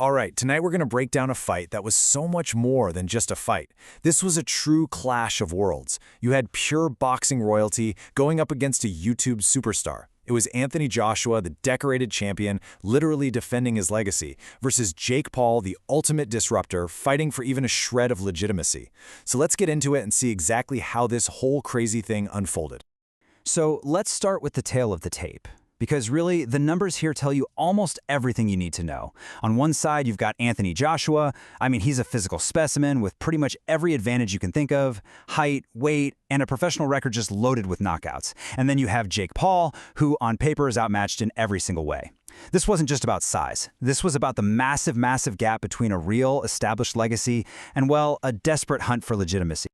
All right, tonight we're going to break down a fight that was so much more than just a fight. This was a true clash of worlds. You had pure boxing royalty going up against a YouTube superstar. It was Anthony Joshua, the decorated champion, literally defending his legacy, versus Jake Paul, the ultimate disruptor, fighting for even a shred of legitimacy. So let's get into it and see exactly how this whole crazy thing unfolded. So let's start with the tail of the tape. Because really, the numbers here tell you almost everything you need to know. On one side, you've got Anthony Joshua. I mean, he's a physical specimen with pretty much every advantage you can think of: height, weight, and a professional record just loaded with knockouts. And then you have Jake Paul, who on paper is outmatched in every single way. This wasn't just about size. This was about the massive gap between a real, established legacy and, well, a desperate hunt for legitimacy.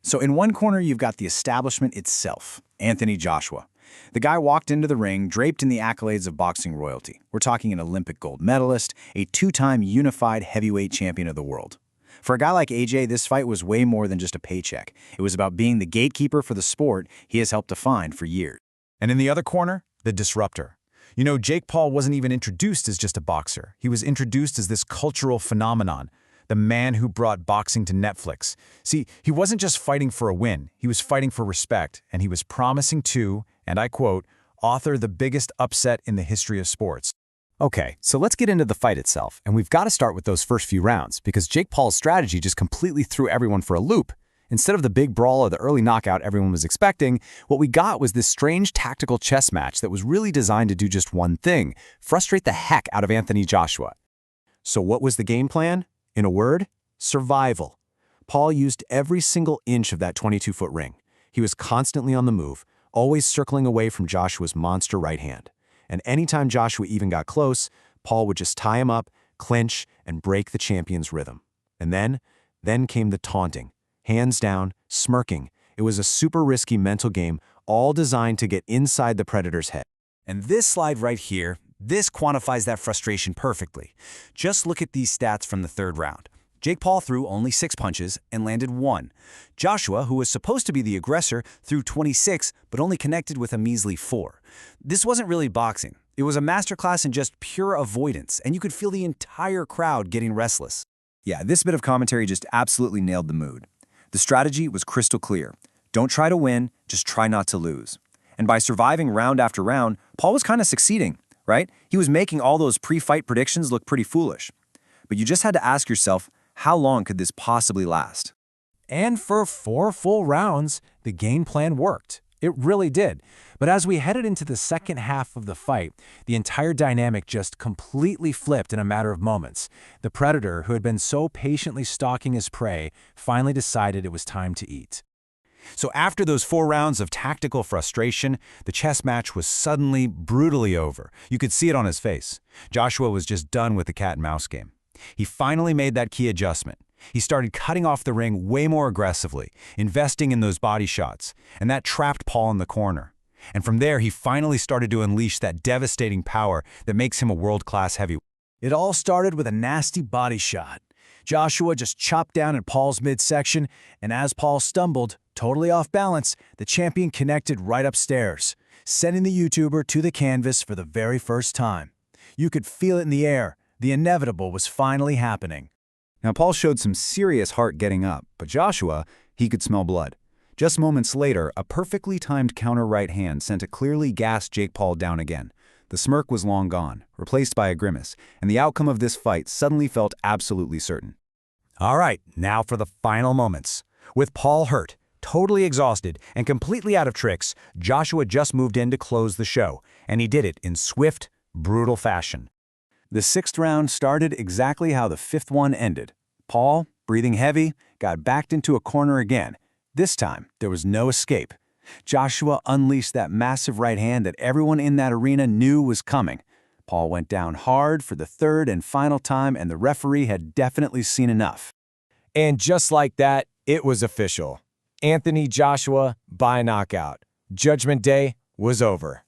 So in one corner, you've got the establishment itself, Anthony Joshua. The guy walked into the ring draped in the accolades of boxing royalty. We're talking an Olympic gold medalist, a two-time unified heavyweight champion of the world. For a guy like AJ, this fight was way more than just a paycheck. It was about being the gatekeeper for the sport he has helped define for years. And in the other corner, the disruptor. You know, Jake Paul wasn't even introduced as just a boxer. He was introduced as this cultural phenomenon, the man who brought boxing to Netflix. See, he wasn't just fighting for a win, he was fighting for respect, and he was promising to, and I quote, author the biggest upset in the history of sports. Okay, so let's get into the fight itself, and we've got to start with those first few rounds, because Jake Paul's strategy just completely threw everyone for a loop. Instead of the big brawl or the early knockout everyone was expecting, what we got was this strange tactical chess match that was really designed to do just one thing: frustrate the heck out of Anthony Joshua. So what was the game plan? In a word, survival. Paul used every single inch of that 22-foot ring. He was constantly on the move, always circling away from Joshua's monster right hand. And anytime Joshua even got close, Paul would just tie him up, clinch, and break the champion's rhythm. And then came the taunting. Hands down, smirking. It was a super risky mental game, all designed to get inside the predator's head. And this slide right here, this quantifies that frustration perfectly. Just look at these stats from the third round. Jake Paul threw only 6 punches and landed 1. Joshua, who was supposed to be the aggressor, threw 26 but only connected with a measly 4. This wasn't really boxing. It was a masterclass in just pure avoidance, and you could feel the entire crowd getting restless. Yeah, this bit of commentary just absolutely nailed the mood. The strategy was crystal clear. Don't try to win, just try not to lose. And by surviving round after round, Paul was kind of succeeding, right? He was making all those pre-fight predictions look pretty foolish. But you just had to ask yourself, how long could this possibly last? And for 4 full rounds, the game plan worked. It really did. But as we headed into the second half of the fight, the entire dynamic just completely flipped in a matter of moments. The predator, who had been so patiently stalking his prey, finally decided it was time to eat. So after those 4 rounds of tactical frustration, the chess match was suddenly brutally over. You could see it on his face. Joshua was just done with the cat-and-mouse game. He finally made that key adjustment. He started cutting off the ring way more aggressively, investing in those body shots, and that trapped Paul in the corner. And from there, he finally started to unleash that devastating power that makes him a world-class heavyweight. It all started with a nasty body shot. Joshua just chopped down at Paul's midsection, and as Paul stumbled, totally off balance, the champion connected right upstairs, sending the YouTuber to the canvas for the very first time. You could feel it in the air. The inevitable was finally happening. Now, Paul showed some serious heart getting up, but Joshua, he could smell blood. Just moments later, a perfectly timed counter right hand sent a clearly gassed Jake Paul down again. The smirk was long gone, replaced by a grimace, and the outcome of this fight suddenly felt absolutely certain. All right, now for the final moments. With Paul hurt, totally exhausted, and completely out of tricks, Joshua just moved in to close the show, and he did it in swift, brutal fashion. The 6th round started exactly how the 5th one ended. Paul, breathing heavy, got backed into a corner again. This time, there was no escape. Joshua unleashed that massive right hand that everyone in that arena knew was coming. Paul went down hard for the 3rd and final time, and the referee had definitely seen enough. And just like that, it was official. Anthony Joshua by knockout. Judgment Day was over.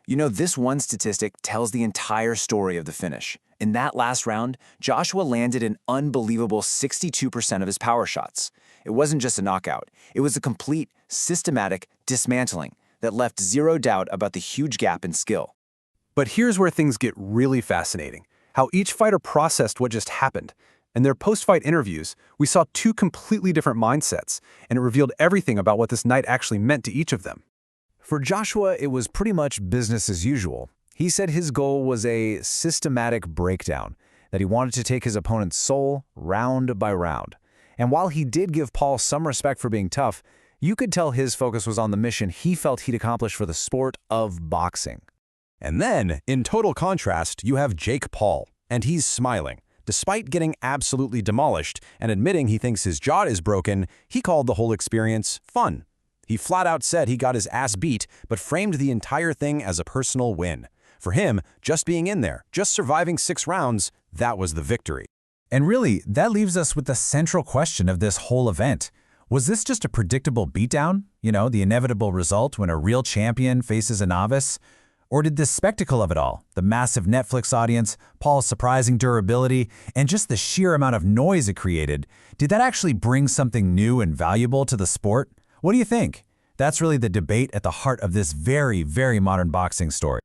You know, this one statistic tells the entire story of the finish. In that last round, Joshua landed an unbelievable 62% of his power shots. It wasn't just a knockout. It was a complete, systematic dismantling that left zero doubt about the huge gap in skill. But here's where things get really fascinating. how each fighter processed what just happened. In their post-fight interviews, we saw two completely different mindsets, and it revealed everything about what this night actually meant to each of them. For Joshua, it was pretty much business as usual. He said his goal was a systematic breakdown, that he wanted to take his opponent's soul round by round. And while he did give Paul some respect for being tough, you could tell his focus was on the mission he felt he'd accomplish for the sport of boxing. And then, in total contrast, you have Jake Paul, and he's smiling. Despite getting absolutely demolished and admitting he thinks his jaw is broken, he called the whole experience fun. He flat out said he got his ass beat, but framed the entire thing as a personal win. For him, just being in there, just surviving 6 rounds, that was the victory. And really, that leaves us with the central question of this whole event. Was this just a predictable beatdown? You know, the inevitable result when a real champion faces a novice? Or did the spectacle of it all, the massive Netflix audience, Paul's surprising durability, and just the sheer amount of noise it created, did that actually bring something new and valuable to the sport? What do you think? That's really the debate at the heart of this very, very modern boxing story.